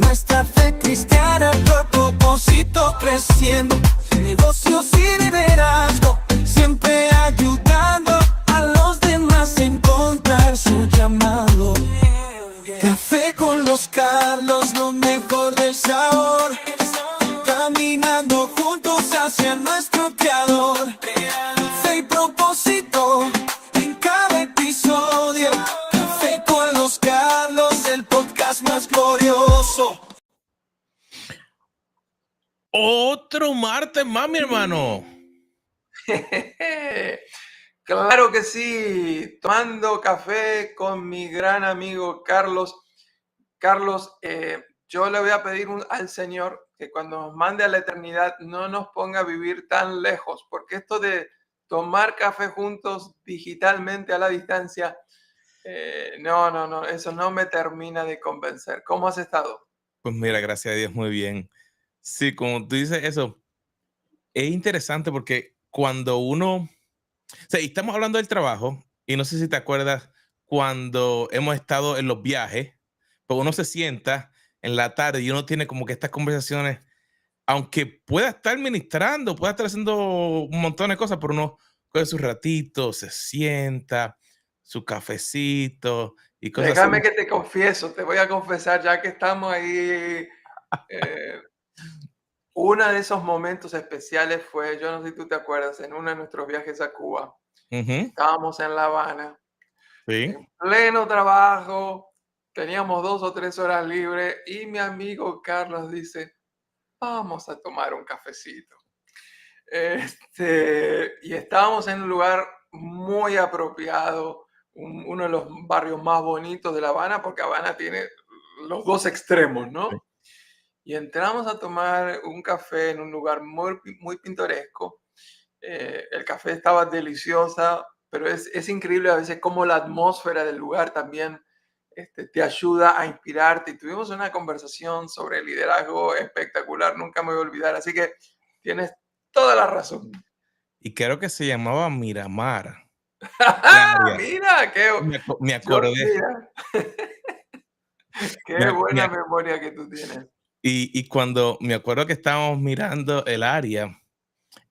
nuestra fe cristiana por propósito creciendo, negocios y liderazgo, siempre ayudando a los demás a encontrar su llamado. Café con los Carlos, lo mejor del sabor, caminando juntos hacia nuestro creador. Fe y propósito en cada episodio. Café con los Carlos, el podcast más glorioso. Otro martes más, mi hermano. Claro que sí, tomando café con mi gran amigo Carlos. Carlos, yo le voy a pedir al Señor que cuando nos mande a la eternidad no nos ponga a vivir tan lejos, porque esto de tomar café juntos digitalmente a la distancia, no, eso no me termina de convencer. ¿Cómo has estado? Pues mira, gracias a Dios, muy bien. Sí, como tú dices eso, es interesante porque cuando uno, o sea, y estamos hablando del trabajo, y no sé si te acuerdas cuando hemos estado en los viajes, pues uno se sienta en la tarde y uno tiene como que estas conversaciones, aunque pueda estar ministrando, pueda estar haciendo un montón de cosas, pero uno coge su ratito, se sienta, su cafecito y cosas así. Déjame que te confieso, te voy a confesar ya que estamos ahí. Uno de esos momentos especiales fue, yo no sé si tú te acuerdas, en uno de nuestros viajes a Cuba. Ujú, Estábamos en La Habana, sí. en pleno trabajo, teníamos 2 o 3 horas libres y mi amigo Carlos dice, vamos a tomar un cafecito. Y estábamos en un lugar muy apropiado, uno de los barrios más bonitos de La Habana, porque Habana tiene los dos extremos, ¿no? Y entramos a tomar un café en un lugar muy pintoresco. El café estaba deliciosa, pero es increíble a veces cómo la atmósfera del lugar también te ayuda a inspirarte. Y tuvimos una conversación sobre liderazgo espectacular, nunca me voy a olvidar. Así que tienes toda la razón. Y creo que se llamaba Miramar, el área. Mira, Me acordé. mira, Me qué ac- me buena ac- memoria que tú tienes. y cuando me acuerdo que estábamos mirando el área,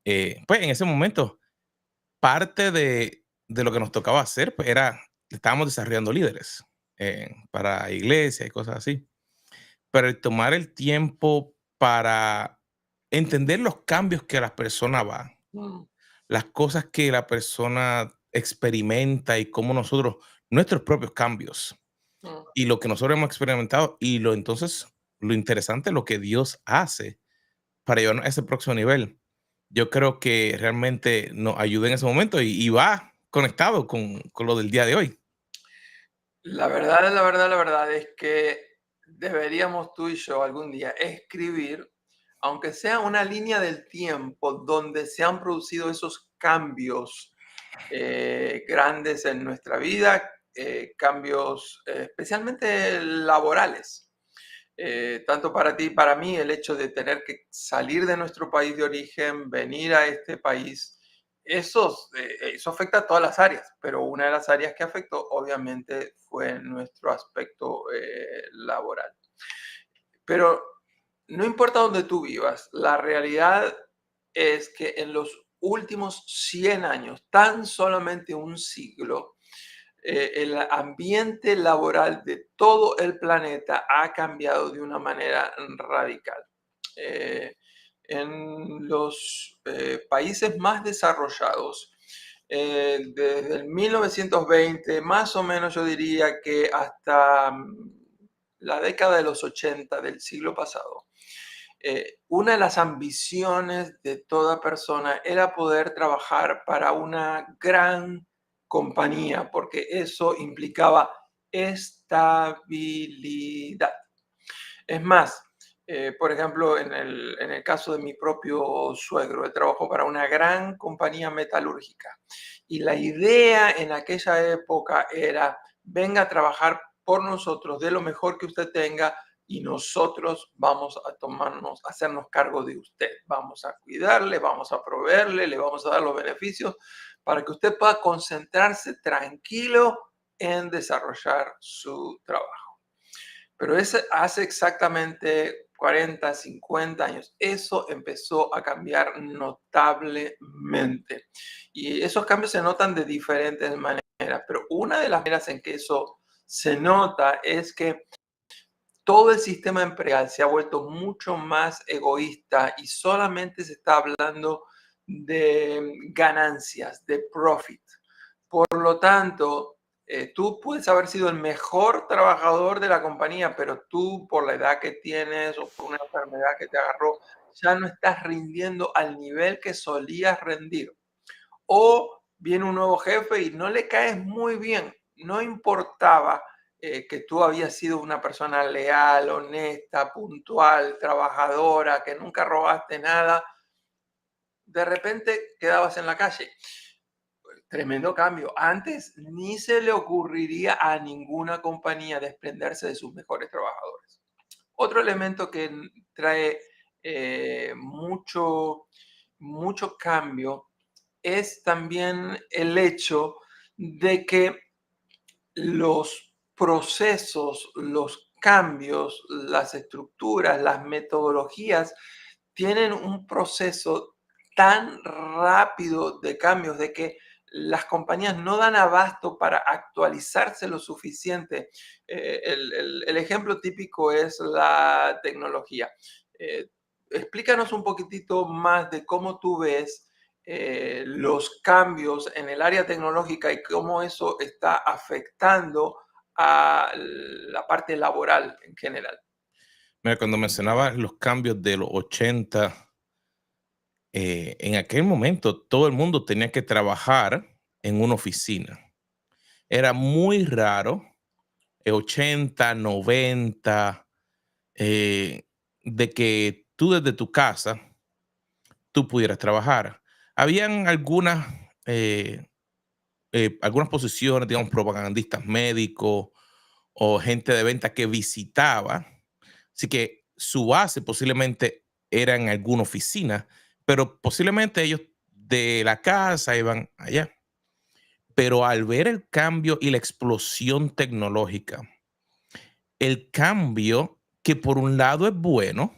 pues en ese momento, parte de lo que nos tocaba hacer, pues era, estábamos desarrollando líderes para iglesias y cosas así. Pero el tomar el tiempo para entender los cambios que las personas van, Mm, las cosas que la persona experimenta y cómo nosotros, nuestros propios cambios mm. y lo que nosotros hemos experimentado y entonces lo interesante es lo que Dios hace para llevarnos a ese próximo nivel. Yo creo que realmente nos ayuda en ese momento y va conectado con lo del día de hoy. La verdad es que deberíamos tú y yo algún día escribir, aunque sea una línea del tiempo donde se han producido esos cambios grandes en nuestra vida, cambios especialmente laborales. Tanto para ti y para mí, el hecho de tener que salir de nuestro país de origen, venir a este país, eso afecta a todas las áreas, pero una de las áreas que afectó obviamente fue nuestro aspecto laboral. Pero no importa dónde tú vivas, la realidad es que en los últimos 100 años, tan solamente un siglo, el ambiente laboral de todo el planeta ha cambiado de una manera radical. Eh, en los países más desarrollados, desde el 1920, más o menos yo diría que hasta la década de los 80 del siglo pasado, una de las ambiciones de toda persona era poder trabajar para una gran compañía, porque eso implicaba estabilidad. Es más, por ejemplo, en el caso de mi propio suegro, él trabajó para una gran compañía metalúrgica y la idea en aquella época era, venga a trabajar por nosotros de lo mejor que usted tenga y nosotros vamos a hacernos cargo de usted. Vamos a cuidarle, vamos a proveerle, le vamos a dar los beneficios para que usted pueda concentrarse tranquilo en desarrollar su trabajo. Pero hace exactamente 40, 50 años, eso empezó a cambiar notablemente. Y esos cambios se notan de diferentes maneras, pero una de las maneras en que eso se nota es que todo el sistema empresarial se ha vuelto mucho más egoísta y solamente se está hablando de ganancias, de profit. Por lo tanto, tú puedes haber sido el mejor trabajador de la compañía, pero tú por la edad que tienes o por una enfermedad que te agarró, ya no estás rindiendo al nivel que solías rendir. O viene un nuevo jefe y no le caes muy bien. No importaba que tú habías sido una persona leal, honesta, puntual, trabajadora, que nunca robaste nada. De repente quedabas en la calle. Tremendo cambio. Antes ni se le ocurriría a ninguna compañía desprenderse de sus mejores trabajadores. Otro elemento que trae mucho cambio es también el hecho de que los procesos, los cambios, las estructuras, las metodologías tienen un proceso tan rápido de cambios de que las compañías no dan abasto para actualizarse lo suficiente. El ejemplo típico es la tecnología. Explícanos un poquitito más de cómo tú ves los cambios en el área tecnológica y cómo eso está afectando a la parte laboral en general. Mira, cuando mencionabas los cambios de los 80, en aquel momento todo el mundo tenía que trabajar en una oficina. Era muy raro, 80, 90, de que tú desde tu casa tú pudieras trabajar. Habían algunas posiciones, digamos, propagandistas médicos o gente de venta que visitaba. Así que su base posiblemente era en alguna oficina, pero posiblemente ellos de la casa iban allá. Pero al ver el cambio y la explosión tecnológica, el cambio que por un lado es bueno,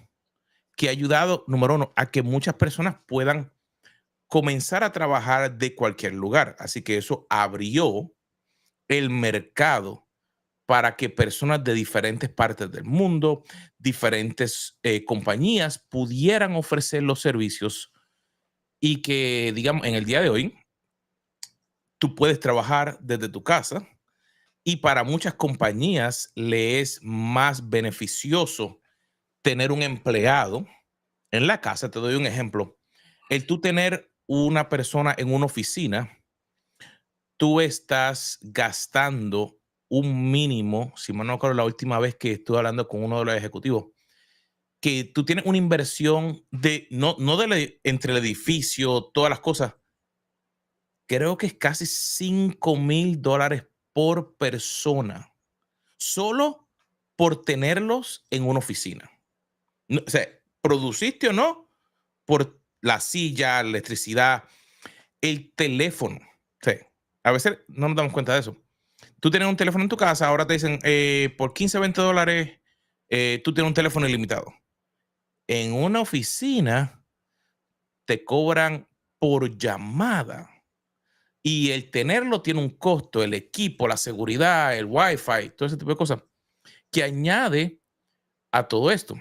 que ha ayudado, número uno, a que muchas personas puedan comenzar a trabajar de cualquier lugar. Así que eso abrió el mercado para que personas de diferentes partes del mundo, diferentes compañías pudieran ofrecer los servicios y que, digamos, en el día de hoy, tú puedes trabajar desde tu casa y para muchas compañías le es más beneficioso tener un empleado en la casa. Te doy un ejemplo. El tú tener una persona en una oficina, tú estás gastando un mínimo, si mal no recuerdo la última vez que estuve hablando con uno de los ejecutivos, que tú tienes una inversión de, no entre el edificio, todas las cosas, creo que es casi $5,000 por persona, solo por tenerlos en una oficina. O sea, produciste o no, por la silla, la electricidad, el teléfono. O sea, a veces no nos damos cuenta de eso. Tú tienes un teléfono en tu casa, ahora te dicen por 15, $20, tú tienes un teléfono ilimitado. En una oficina te cobran por llamada y el tenerlo tiene un costo, el equipo, la seguridad, el wifi, todo ese tipo de cosas que añade a todo esto.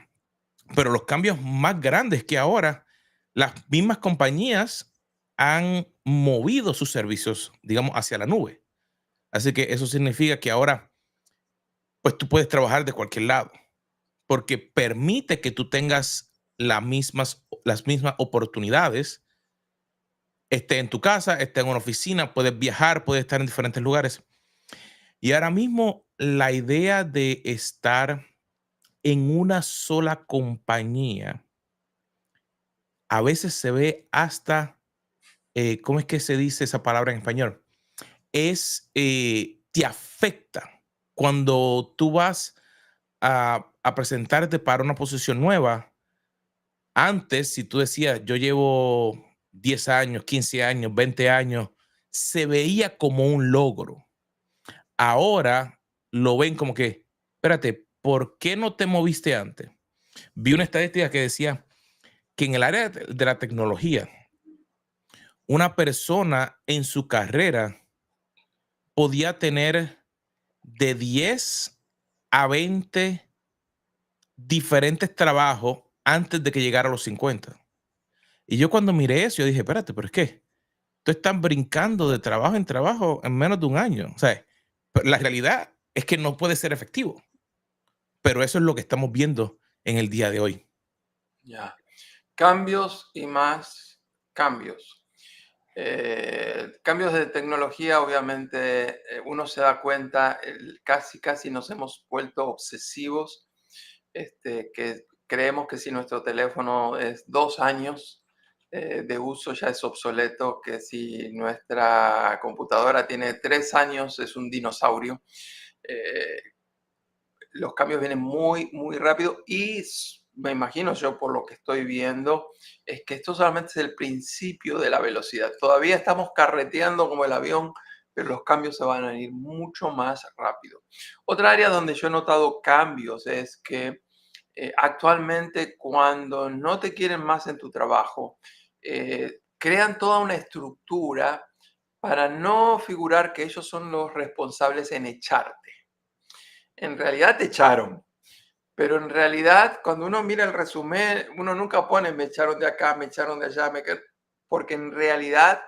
Pero los cambios más grandes que ahora las mismas compañías han movido sus servicios, digamos, hacia la nube. Así que eso significa que ahora, pues tú puedes trabajar de cualquier lado, porque permite que tú tengas las mismas oportunidades, esté en tu casa, esté en una oficina, puedes viajar, puedes estar en diferentes lugares. Y ahora mismo la idea de estar en una sola compañía a veces se ve hasta, ¿cómo es que se dice esa palabra en español? Te afecta cuando tú vas a presentarte para una posición nueva. Antes, si tú decías, yo llevo 10 años, 15 años, 20 años, se veía como un logro. Ahora lo ven como que, espérate, ¿por qué no te moviste antes? Vi una estadística que decía que en el área de la tecnología, una persona en su carrera podía tener de 10 a 20 diferentes trabajos antes de que llegara a los 50. Y yo cuando miré eso, yo dije, espérate, pero es que tú estás brincando de trabajo en trabajo en menos de un año. O sea, la realidad es que no puede ser efectivo, pero eso es lo que estamos viendo en el día de hoy. Ya. Cambios y más cambios. Cambios de tecnología, obviamente, uno se da cuenta, casi nos hemos vuelto obsesivos, que creemos que si nuestro teléfono es 2 años de uso ya es obsoleto, que si nuestra computadora tiene 3 años es un dinosaurio. Eh, los cambios vienen muy rápido y me imagino yo por lo que estoy viendo es que esto solamente es el principio de la velocidad. Todavía estamos carreteando como el avión, pero los cambios se van a ir mucho más rápido. Otra área donde yo he notado cambios es que actualmente cuando no te quieren más en tu trabajo, crean toda una estructura para no figurar que ellos son los responsables en echarte. En realidad te echaron, pero en realidad cuando uno mira el resumen, uno nunca pone me echaron de acá, me echaron de allá, porque en realidad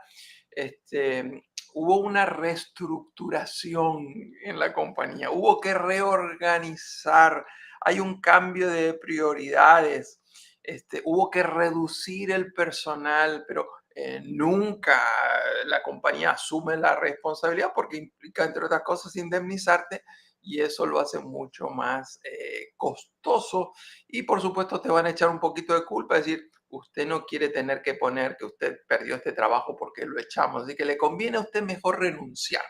hubo una reestructuración en la compañía, hubo que reorganizar, hay un cambio de prioridades, hubo que reducir el personal, pero nunca la compañía asume la responsabilidad porque implica, entre otras cosas, indemnizarte y eso lo hace mucho más costoso y por supuesto te van a echar un poquito de culpa, decir, usted no quiere tener que poner que usted perdió este trabajo porque lo echamos, así que le conviene a usted mejor renunciar.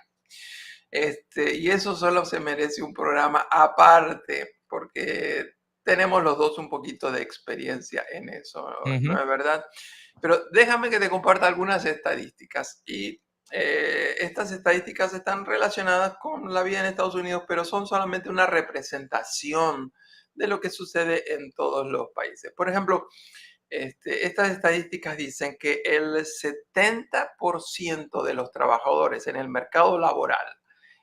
Y eso solo se merece un programa aparte porque tenemos los dos un poquito de experiencia en eso, ¿no Ujú. es verdad? Pero déjame que te comparta algunas estadísticas y estas estadísticas están relacionadas con la vida en Estados Unidos, pero son solamente una representación de lo que sucede en todos los países. Por ejemplo, estas estadísticas dicen que el 70% de los trabajadores en el mercado laboral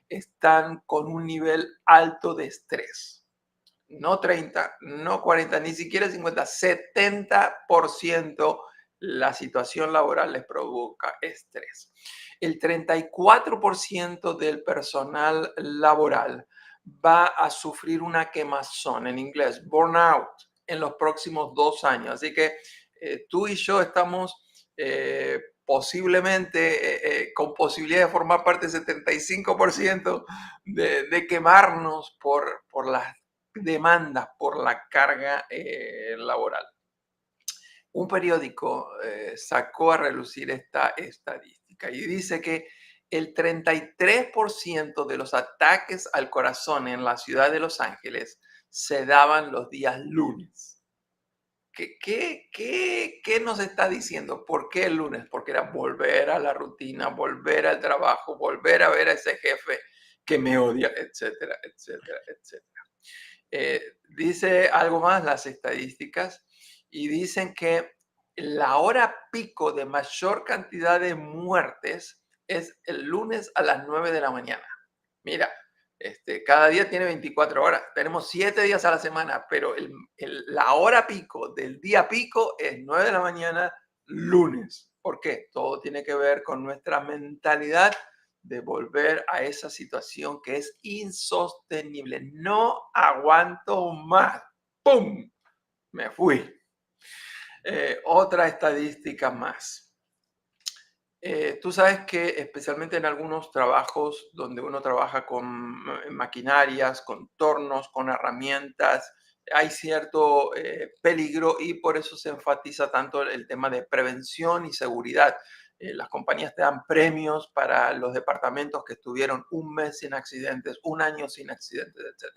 están con un nivel alto de estrés. No 30, no 40, ni siquiera 50, 70% la situación laboral les provoca estrés. El 34% del personal laboral va a sufrir una quemazón, en inglés, burnout, en los próximos 2 años. Así que tú y yo estamos posiblemente con posibilidad de formar parte del 75% de quemarnos por las demandas, por la carga laboral. Un periódico sacó a relucir esta estadística y dice que el 33% de los ataques al corazón en la ciudad de Los Ángeles se daban los días lunes. ¿Qué nos está diciendo? ¿Por qué el lunes? Porque era volver a la rutina, volver al trabajo, volver a ver a ese jefe que me odia, etcétera, etcétera, etcétera. Dice algo más las estadísticas y dicen que la hora pico de mayor cantidad de muertes es el lunes a las 9 de la mañana. Mira, cada día tiene 24 horas, tenemos 7 días a la semana, pero la hora pico del día pico es 9 de la mañana, lunes. ¿Por qué? Todo tiene que ver con nuestra mentalidad de volver a esa situación que es insostenible. No aguanto más. ¡Pum! Me fui. Otra estadística más. Tú sabes que especialmente en algunos trabajos donde uno trabaja con maquinarias, con tornos, con herramientas, hay cierto peligro y por eso se enfatiza tanto el tema de prevención y seguridad. Las compañías te dan premios para los departamentos que estuvieron un mes sin accidentes, un año sin accidentes, etc.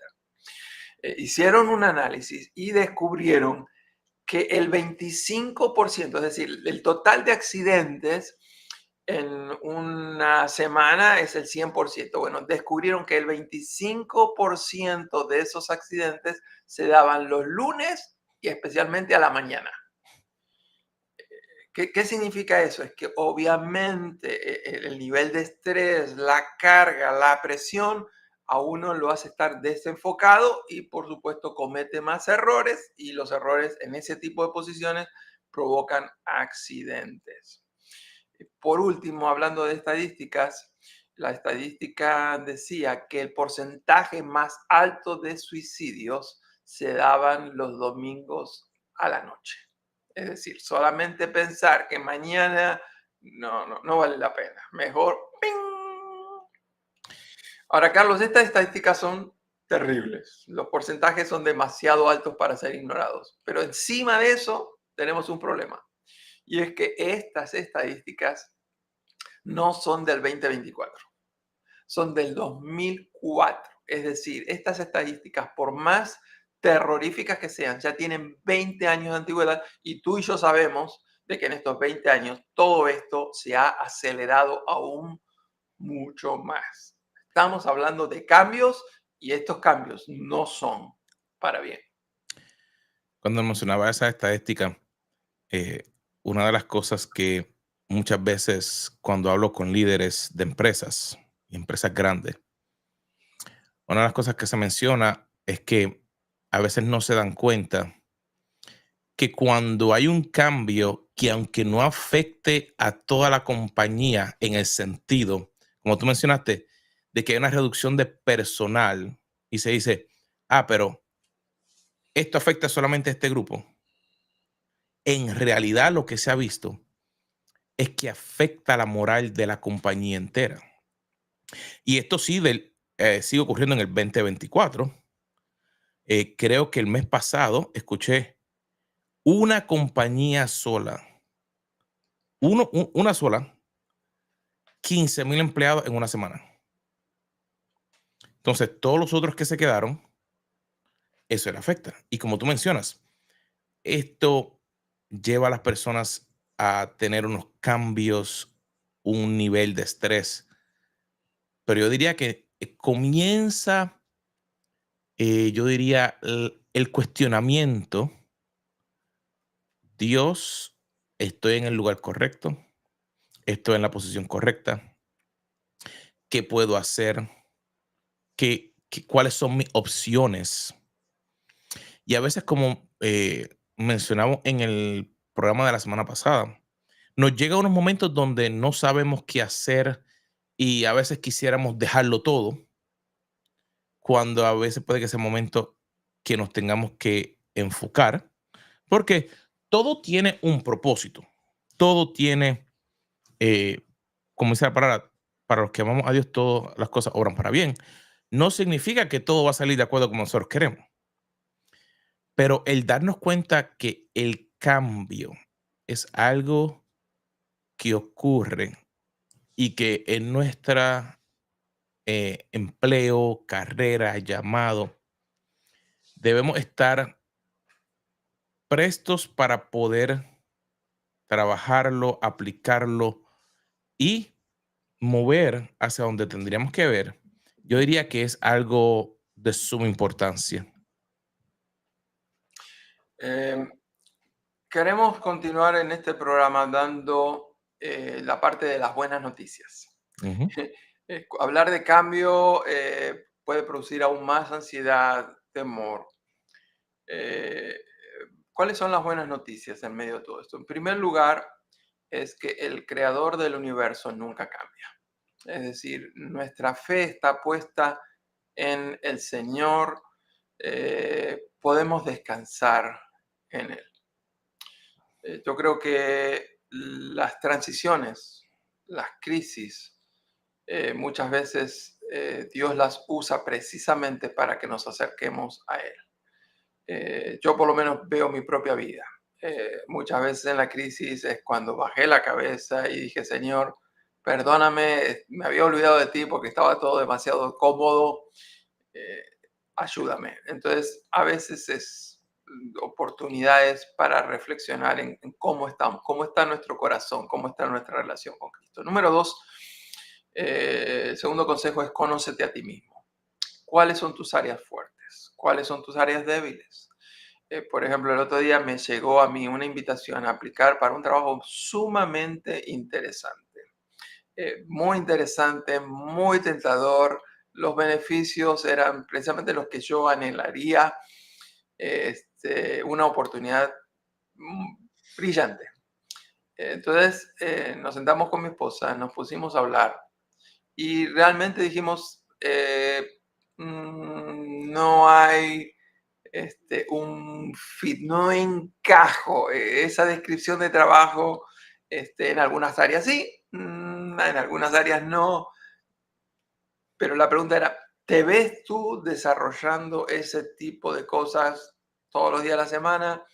Hicieron un análisis y descubrieron que el 25%, es decir, el total de accidentes, en una semana es el 100%. Bueno, descubrieron que el 25% de esos accidentes se daban los lunes y especialmente a la mañana. ¿Qué significa eso? Es que obviamente el nivel de estrés, la carga, la presión, a uno lo hace estar desenfocado y por supuesto comete más errores y los errores en ese tipo de posiciones provocan accidentes. Por último, hablando de estadísticas, la estadística decía que el porcentaje más alto de suicidios se daban los domingos a la noche. Es decir, solamente pensar que mañana no vale la pena. Mejor. ¡ping! Ahora, Carlos, estas estadísticas son terribles. Los porcentajes son demasiado altos para ser ignorados. Pero encima de eso, tenemos un problema. Y es que estas estadísticas no son del 2024, son del 2004. Es decir, estas estadísticas, por más terroríficas que sean, ya tienen 20 años de antigüedad y tú y yo sabemos de que en estos 20 años todo esto se ha acelerado aún mucho más. Estamos hablando de cambios y estos cambios no son para bien. Cuando mencionaba esa estadística, eh, una de las cosas que muchas veces cuando hablo con líderes de empresas y empresas grandes, una de las cosas que se menciona es que a veces no se dan cuenta que cuando hay un cambio que aunque no afecte a toda la compañía en el sentido, como tú mencionaste, de que hay una reducción de personal y se dice, pero esto afecta solamente a este grupo. En realidad lo que se ha visto es que afecta la moral de la compañía entera. Y esto sigue ocurriendo en el 2024. Creo que el mes pasado escuché una compañía sola, una sola, 15,000 empleados en una semana. Entonces, todos los otros que se quedaron, eso le afecta. Y como tú mencionas, esto lleva a las personas a tener unos cambios, un nivel de estrés. Pero yo diría que comienza, yo diría, el cuestionamiento. Dios, estoy en el lugar correcto, estoy en la posición correcta, ¿qué puedo hacer? ¿Cuáles son mis opciones? Y a veces, como mencionamos en el programa de la semana pasada, nos llega unos momentos donde no sabemos qué hacer y a veces quisiéramos dejarlo todo, cuando a veces puede que sea momento que nos tengamos que enfocar, porque todo tiene un propósito, todo tiene, como dice la palabra, para los que amamos a Dios, todas las cosas obran para bien. No significa que todo va a salir de acuerdo como nosotros queremos, pero el darnos cuenta que el cambio es algo que ocurre y que en nuestra empleo, carrera, llamado, debemos estar prestos para poder trabajarlo, aplicarlo y mover hacia donde tendríamos que ver. Yo diría que es algo de suma importancia. Queremos continuar en este programa dando la parte de las buenas noticias. Ujú. Hablar de cambio puede producir aún más ansiedad, temor. ¿Cuáles son las buenas noticias en medio de todo esto? En primer lugar, es que el creador del universo nunca cambia. Es decir, nuestra fe está puesta en el Señor, podemos descansar en Él. Yo creo que las transiciones, las crisis, muchas veces Dios las usa precisamente para que nos acerquemos a Él. Yo por lo menos veo mi propia vida. Muchas veces en la crisis es cuando bajé la cabeza y dije, Señor, perdóname, me había olvidado de ti porque estaba todo demasiado cómodo, ayúdame. Entonces, a veces es oportunidades para reflexionar en cómo estamos, cómo está nuestro corazón, cómo está nuestra relación con Cristo. Número 2, el segundo consejo es conócete a ti mismo. ¿Cuáles son tus áreas fuertes? ¿Cuáles son tus áreas débiles? Por ejemplo, el otro día me llegó a mí una invitación a aplicar para un trabajo sumamente interesante. Muy interesante, muy tentador. Los beneficios eran precisamente los que yo anhelaría. Una oportunidad brillante. Entonces nos sentamos con mi esposa, nos pusimos a hablar y realmente dijimos, no hay un fit, no encajo. Esa descripción de trabajo en algunas áreas sí, en algunas áreas no, pero la pregunta era, ¿te ves tú desarrollando ese tipo de cosas todos los días de la semana?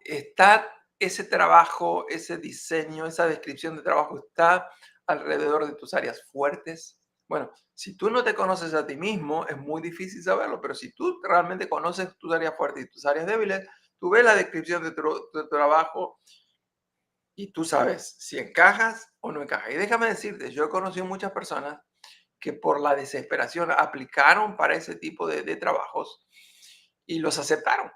¿Está ese trabajo, ese diseño, esa descripción de trabajo está alrededor de tus áreas fuertes? Bueno, si tú no te conoces a ti mismo, es muy difícil saberlo, pero si tú realmente conoces tus áreas fuertes y tus áreas débiles, tú ves la descripción de tu trabajo y tú sabes si encajas o no encajas. Y déjame decirte, yo he conocido muchas personas que por la desesperación aplicaron para ese tipo de trabajos y los aceptaron.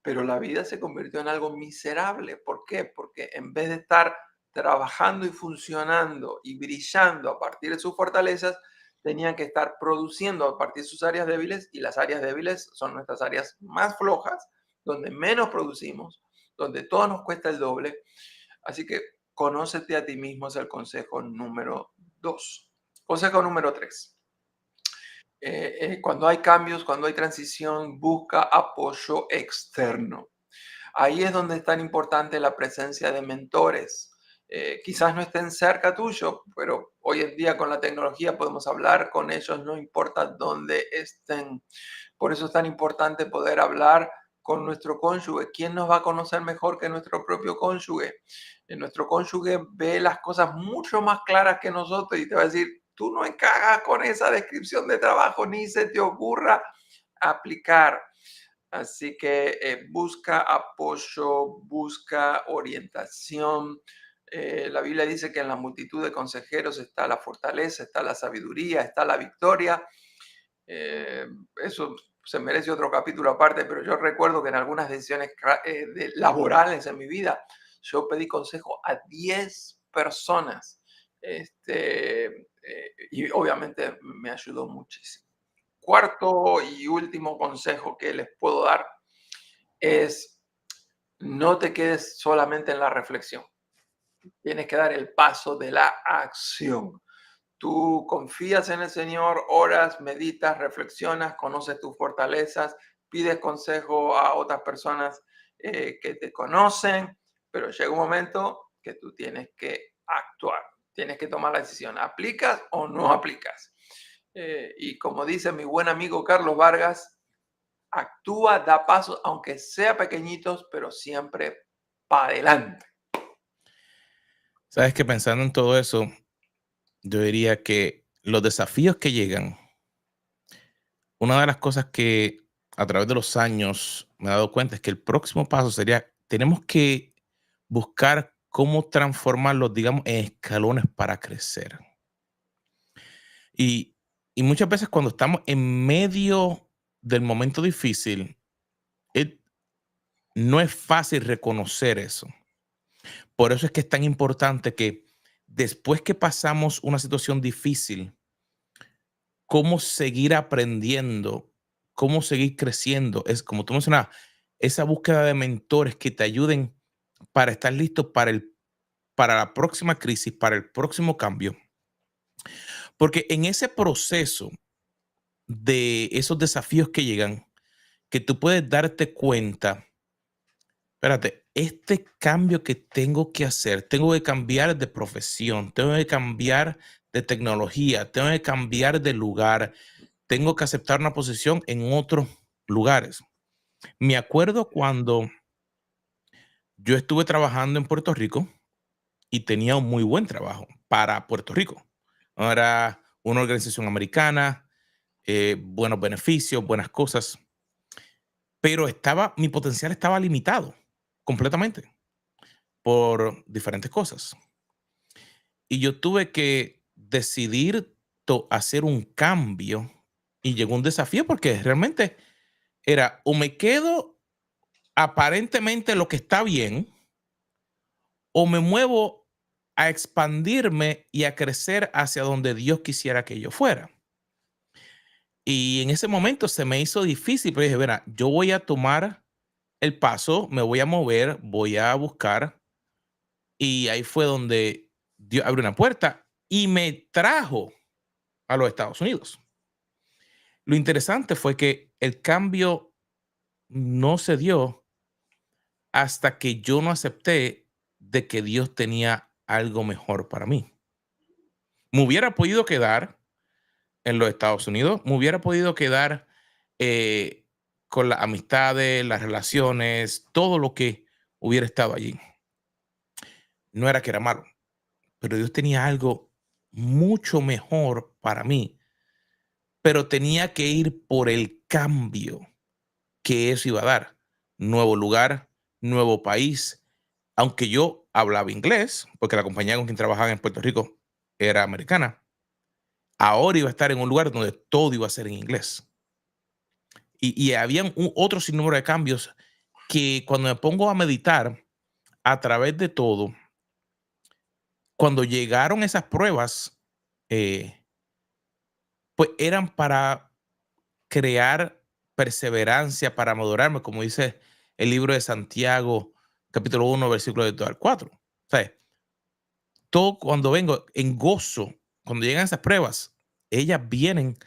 Pero la vida se convirtió en algo miserable. ¿Por qué? Porque en vez de estar trabajando y funcionando y brillando a partir de sus fortalezas, tenían que estar produciendo a partir de sus áreas débiles, y las áreas débiles son nuestras áreas más flojas, donde menos producimos, donde todo nos cuesta el doble. Así que conócete a ti mismo es el consejo número 2. Consejo número 3. Cuando hay cambios, cuando hay transición, busca apoyo externo. Ahí es donde es tan importante la presencia de mentores. Quizás no estén cerca tuyo, pero hoy en día con la tecnología podemos hablar con ellos, no importa dónde estén. Por eso es tan importante poder hablar con nuestro cónyuge. ¿Quién nos va a conocer mejor que nuestro propio cónyuge? Nuestro cónyuge ve las cosas mucho más claras que nosotros y te va a decir, tú no encajas con esa descripción de trabajo, ni se te ocurra aplicar. Así que busca apoyo, busca orientación. La Biblia dice que en la multitud de consejeros está la fortaleza, está la sabiduría, está la victoria. Eso se merece otro capítulo aparte, pero yo recuerdo que en algunas decisiones laborales en mi vida, yo pedí consejo a 10 personas. Y obviamente me ayudó muchísimo. Cuarto y último consejo que les puedo dar es no te quedes solamente en la reflexión. Tienes que dar el paso de la acción. Tú confías en el Señor, oras, meditas, reflexionas, conoces tus fortalezas, pides consejo a otras personas que te conocen, pero llega un momento que tú tienes que actuar, tienes que tomar la decisión, ¿aplicas o no aplicas? Y como dice mi buen amigo Carlos Vargas, actúa, da pasos, aunque sea pequeñitos, pero siempre para adelante. Sabes que pensando en todo eso, yo diría que los desafíos que llegan, una de las cosas que a través de los años me he dado cuenta es que el próximo paso sería, tenemos que buscar cómo transformarlos, digamos, en escalones para crecer. Y, y muchas veces cuando estamos en medio del momento difícil, no es fácil reconocer eso. Por eso es que es tan importante que después que pasamos una situación difícil, cómo seguir aprendiendo, cómo seguir creciendo. Es como tú mencionabas, esa búsqueda de mentores que te ayuden para estar listo para la próxima crisis, para el próximo cambio. Porque en ese proceso de esos desafíos que llegan, que tú puedes darte cuenta, espérate, este cambio que tengo que hacer, tengo que cambiar de profesión, tengo que cambiar de tecnología, tengo que cambiar de lugar, tengo que aceptar una posición en otros lugares. Me acuerdo cuando yo estuve trabajando en Puerto Rico y tenía un muy buen trabajo para Puerto Rico. Era una organización americana, buenos beneficios, buenas cosas. pero mi potencial estaba limitado completamente por diferentes cosas. Y yo tuve que decidir hacer un cambio y llegó un desafío porque realmente era o me quedo aparentemente lo que está bien o me muevo a expandirme y a crecer hacia donde Dios quisiera que yo fuera. Y en ese momento se me hizo difícil, pero dije, verá, yo voy a tomar el paso, me voy a mover, voy a buscar. Y ahí fue donde Dios abrió una puerta y me trajo a los Estados Unidos. Lo interesante fue que el cambio no se dio hasta que yo no acepté de que Dios tenía algo mejor para mí. Me hubiera podido quedar en los Estados Unidos, me hubiera podido quedar eh, con las amistades, las relaciones, todo lo que hubiera estado allí. No era que era malo, pero Dios tenía algo mucho mejor para mí, pero tenía que ir por el cambio que eso iba a dar. Nuevo lugar, nuevo país. Aunque yo hablaba inglés, porque la compañía con quien trabajaba en Puerto Rico era americana, ahora iba a estar en un lugar donde todo iba a ser en inglés. Y habían otro sinnúmero de cambios que cuando me pongo a meditar a través de todo, cuando llegaron esas pruebas, eh, pues eran para crear perseverancia, para madurarme, como dice el libro de Santiago, capítulo 1, versículo de 2 al 4. O sea, todo cuando vengo en gozo, cuando llegan esas pruebas, ellas vienen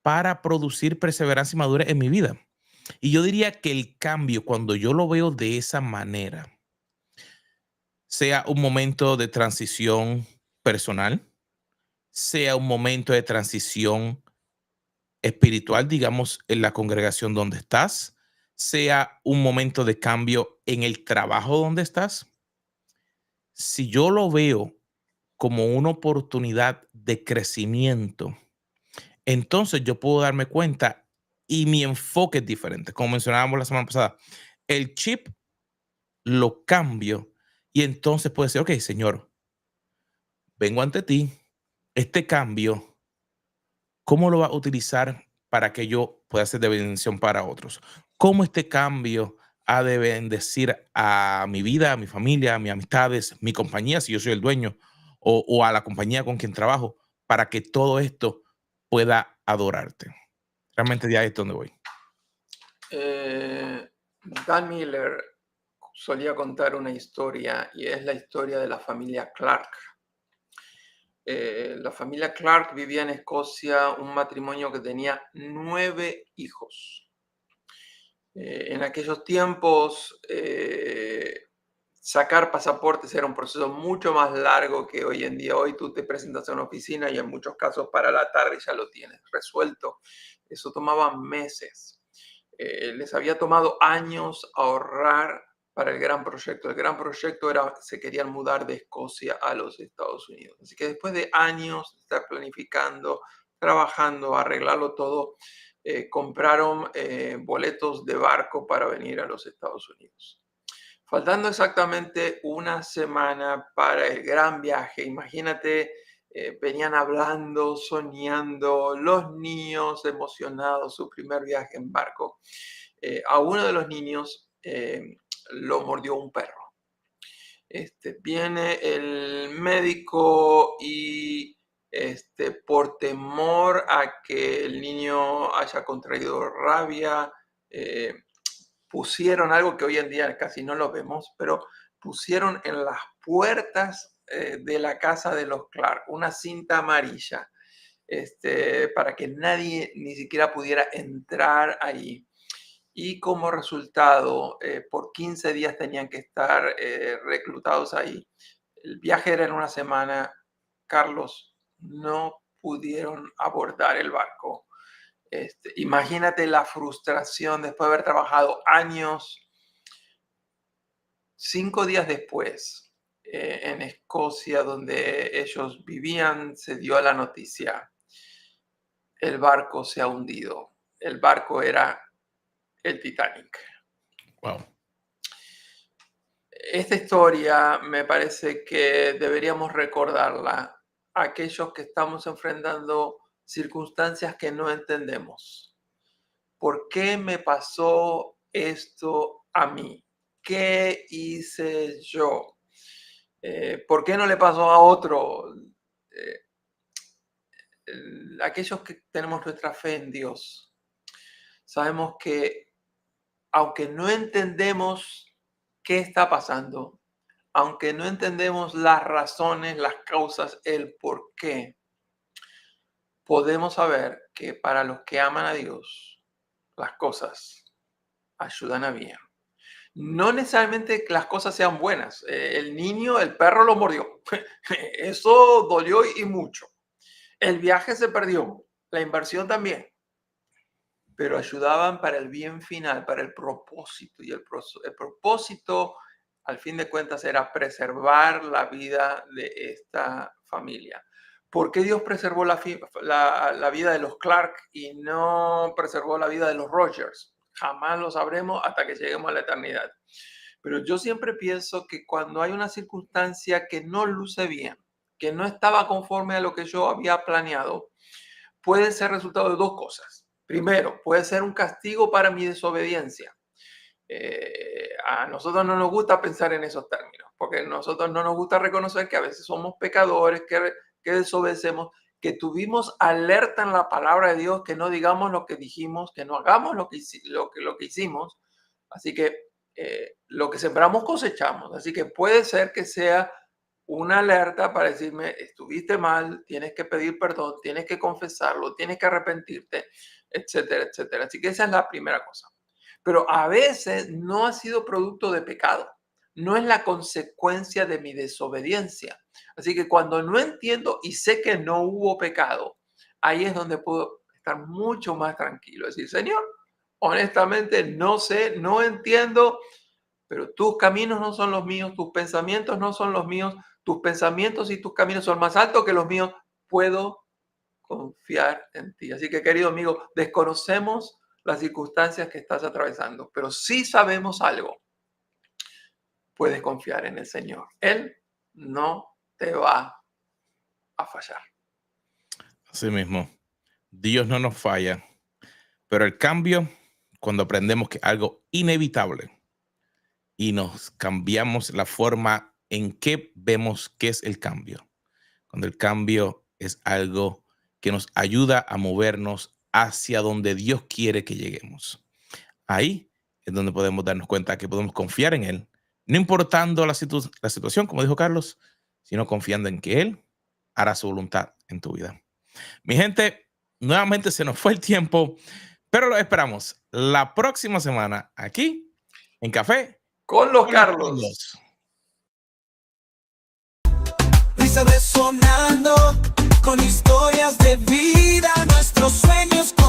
para producir perseverancia y madurez en mi vida. Y yo diría que el cambio, cuando yo lo veo de esa manera, sea un momento de transición personal, sea un momento de transición espiritual, digamos, en la congregación donde estás, sea un momento de cambio en el trabajo donde estás, si yo lo veo como una oportunidad de crecimiento, entonces yo puedo darme cuenta y mi enfoque es diferente. Como mencionábamos la semana pasada, el chip lo cambio y entonces puedo decir, ok, Señor, vengo ante ti, este cambio, ¿cómo lo va a utilizar para que yo pueda ser de bendición para otros? ¿Cómo este cambio ha de bendecir a mi vida, a mi familia, a mis amistades, mi compañía, si yo soy el dueño, o a la compañía con quien trabajo, para que todo esto pueda adorarte? Realmente ya es donde voy. Eh, Dan Miller solía contar una historia y es la historia de la familia Clark. La familia Clark vivía en Escocia, un matrimonio que tenía 9 hijos. En aquellos tiempos, sacar pasaportes era un proceso mucho más largo que hoy en día. Hoy tú te presentas a una oficina y en muchos casos para la tarde ya lo tienes resuelto. Eso tomaba meses. Les había tomado años ahorrar para el gran proyecto. El gran proyecto era, se querían mudar de Escocia a los Estados Unidos. Así que después de años de estar planificando, trabajando, arreglarlo todo, compraron boletos de barco para venir a los Estados Unidos. Faltando exactamente una semana para el gran viaje, imagínate, venían hablando, soñando, los niños emocionados, su primer viaje en barco. A uno de los niños lo mordió un perro. Viene el médico y por temor a que el niño haya contraído rabia, pusieron algo que hoy en día casi no lo vemos, pero pusieron en las puertas de la casa de los Clark una cinta amarilla para que nadie ni siquiera pudiera entrar ahí. Y como resultado, por 15 días tenían que estar reclutados ahí. El viaje era en una semana. Carlos, no pudieron abordar el barco. Imagínate la frustración después de haber trabajado años. 5 días después, en Escocia, donde ellos vivían, se dio la noticia. El barco se ha hundido. El barco era el Titanic. Wow. Esta historia me parece que deberíamos recordarla a aquellos que estamos enfrentando circunstancias que no entendemos. ¿Por qué me pasó esto a mí? ¿Qué hice yo? ¿Por qué no le pasó a otro? Aquellos que tenemos nuestra fe en Dios, sabemos que aunque no entendemos qué está pasando, aunque no entendemos las razones, las causas, el por qué, podemos saber que para los que aman a Dios, las cosas ayudan a bien. No necesariamente que las cosas sean buenas. El niño, el perro lo mordió. Eso dolió y mucho. El viaje se perdió, la inversión también, pero ayudaban para el bien final, para el propósito. Y el propósito, al fin de cuentas, era preservar la vida de esta familia. ¿Por qué Dios preservó la vida de los Clark y no preservó la vida de los Rogers? Jamás lo sabremos hasta que lleguemos a la eternidad. Pero yo siempre pienso que cuando hay una circunstancia que no luce bien, que no estaba conforme a lo que yo había planeado, puede ser resultado de dos cosas. Primero, puede ser un castigo para mi desobediencia. A nosotros no nos gusta pensar en esos términos, porque a nosotros no nos gusta reconocer que a veces somos pecadores, que desobedecemos, que tuvimos alerta en la palabra de Dios, que no digamos lo que dijimos, que no hagamos lo que hicimos. Así que lo que sembramos cosechamos. Así que puede ser que sea una alerta para decirme, estuviste mal, tienes que pedir perdón, tienes que confesarlo, tienes que arrepentirte, etcétera, etcétera. Así que esa es la primera cosa. Pero a veces no ha sido producto de pecado, no es la consecuencia de mi desobediencia. Así que cuando no entiendo y sé que no hubo pecado, ahí es donde puedo estar mucho más tranquilo. Es decir, Señor, honestamente no sé, no entiendo, pero tus caminos no son los míos, tus pensamientos no son los míos, tus pensamientos y tus caminos son más altos que los míos. Puedo confiar en ti. Así que, querido amigo, desconocemos las circunstancias que estás atravesando, pero sí sabemos algo. Puedes confiar en el Señor. Él no te va a fallar. Así mismo. Dios no nos falla, pero el cambio, cuando aprendemos que es algo inevitable y nos cambiamos la forma en que vemos qué es el cambio, cuando el cambio es algo que nos ayuda a movernos hacia donde Dios quiere que lleguemos. Ahí es donde podemos darnos cuenta que podemos confiar en Él, no importando la situación, como dijo Carlos, sino confiando en que Él hará su voluntad en tu vida. Mi gente, nuevamente se nos fue el tiempo, pero lo esperamos la próxima semana aquí en Café con los Carlos. Risa resonando con historias de vida, nuestros sueños con